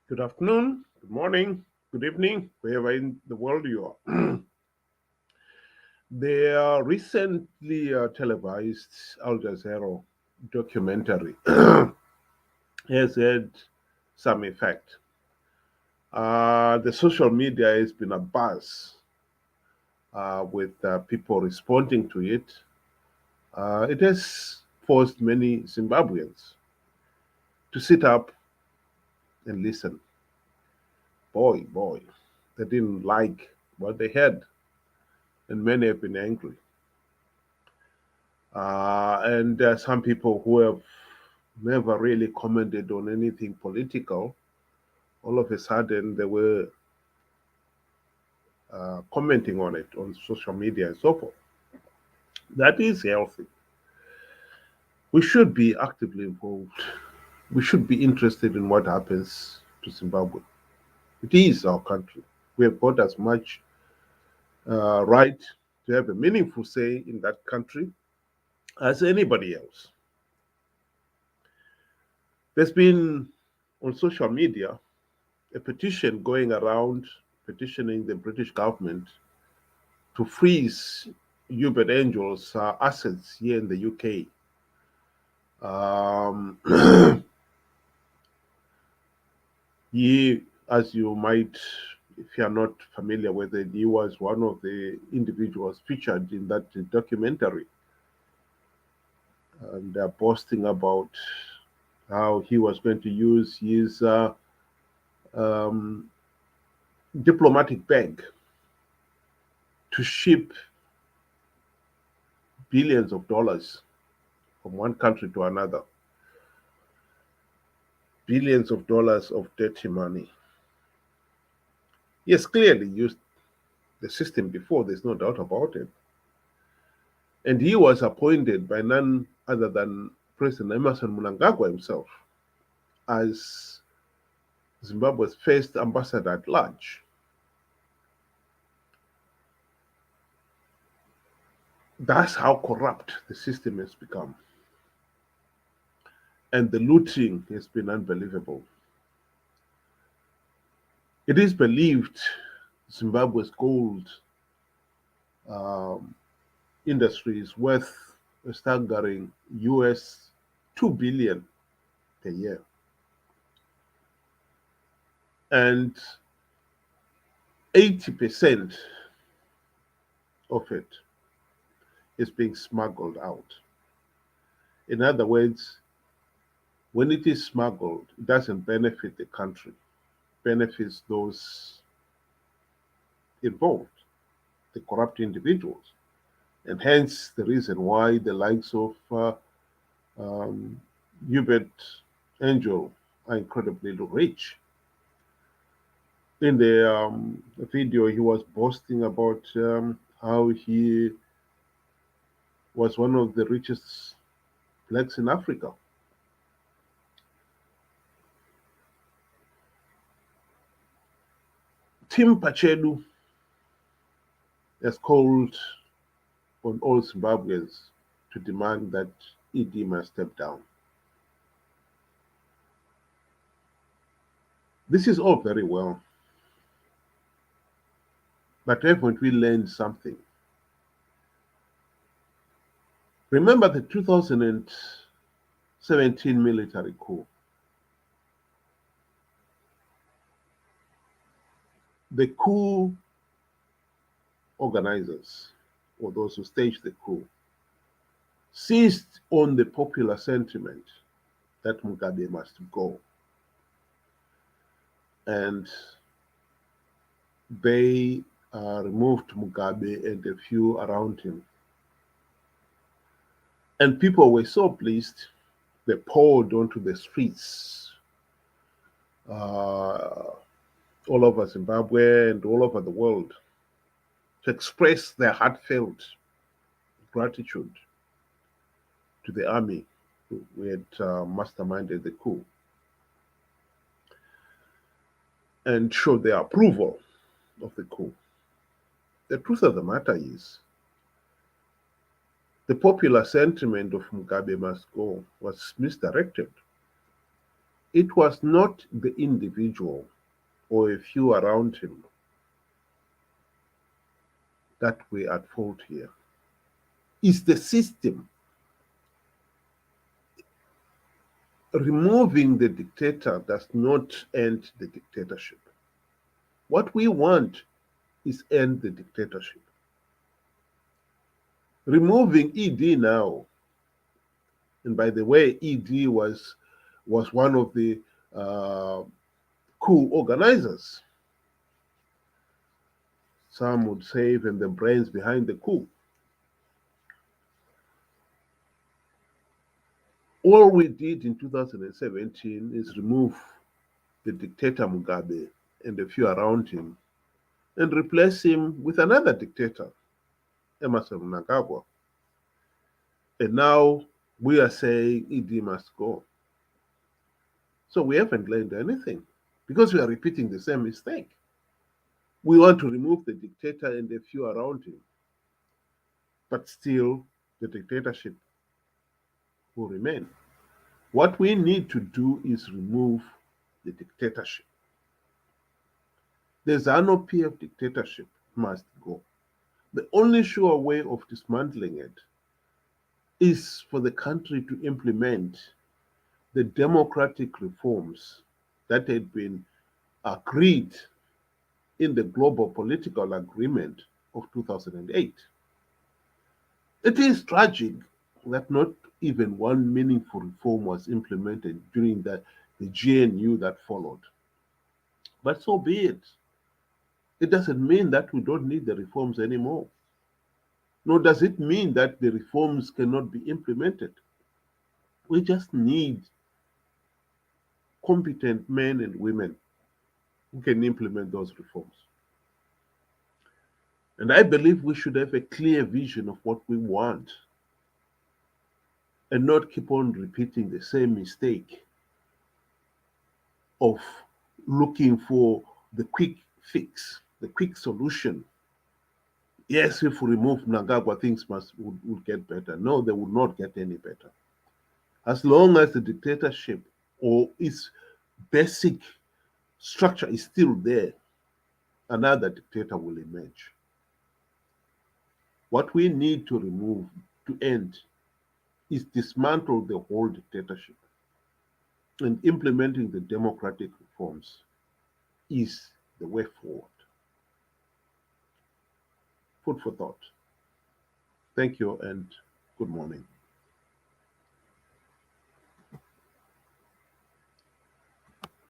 Good afternoon, good morning, good evening, wherever in the world you are. The recently televised Al Jazeera documentary has had some effect. The social media has been a buzz with people responding to it. It has forced many Zimbabweans to sit up and listen. Boy, they didn't like what they heard, and many have been angry. And there are some people who have never really commented on anything political. All of a sudden, they were commenting on it on social media and so forth. That is healthy. We should be actively involved. We should be interested in what happens to Zimbabwe. It is our country. We have got as much right to have a meaningful say in that country as anybody else. There's been on social media a petition going around petitioning the British government to freeze Uebert Angel's assets here in the UK. Um, he, as you might, if you're not familiar with it, he was one of the individuals featured in that documentary, and they're boasting about how he was going to use his um, diplomatic bag to ship billions of dollars from one country to another. Billions of dollars of dirty money. He has clearly used the system before, there's no doubt about it. And he was appointed by none other than President Emerson Mnangagwa himself as Zimbabwe's first ambassador at large. That's how corrupt the system has become. And the looting has been unbelievable. It is believed Zimbabwe's gold um, industry is worth a staggering US 2 billion per year. And 80% of it is being smuggled out. In other words, when it is smuggled, it doesn't benefit the country, it benefits those involved, the corrupt individuals. And hence the reason why the likes of um, Uebert Angel are incredibly rich. In the video, he was boasting about how he was one of the richest blacks in Africa. Tim Pachedu has called on all Zimbabweans to demand that ED must step down. This is all very well, but haven't we learned something? Remember the 2017 military coup. The coup organizers, or those who staged the coup, seized on the popular sentiment that Mugabe must go. And they removed Mugabe and a few around him. And people were so pleased, they poured onto the streets uh, all over Zimbabwe and all over the world to express their heartfelt gratitude to the army who had masterminded the coup and show their approval of the coup. The truth of the matter is, the popular sentiment of Mugabe must go was misdirected. It was not the individual or a few around him that were at fault here. It's the system. Removing the dictator does not end the dictatorship. What we want is end the dictatorship. Removing ED now, and by the way, ED was one of the coup organizers. Some would say even the brains behind the coup. All we did in 2017 is remove the dictator Mugabe and a few around him and replace him with another dictator, Emerson Mnangagwa. And now we are saying ED must go. So we haven't learned anything because we are repeating the same mistake. We want to remove the dictator and a few around him, but still the dictatorship will remain. What we need to do is remove the dictatorship. The ZANU-PF dictatorship must go. The only sure way of dismantling it is for the country to implement the democratic reforms that had been agreed in the global political agreement of 2008. It is tragic that not even one meaningful reform was implemented during the GNU that followed. But so be it. It doesn't mean that we don't need the reforms anymore. Nor does it mean that the reforms cannot be implemented. We just need competent men and women who can implement those reforms. And I believe we should have a clear vision of what we want and not keep on repeating the same mistake of looking for the quick fix, the quick solution. Yes, if we remove Mnangagwa, things would get better. No, they would not get any better. As long as the dictatorship or its basic structure is still there, another dictator will emerge. What we need to remove, to end, is dismantle the whole dictatorship. And implementing the democratic reforms is the way forward. Food for thought. Thank you and good morning.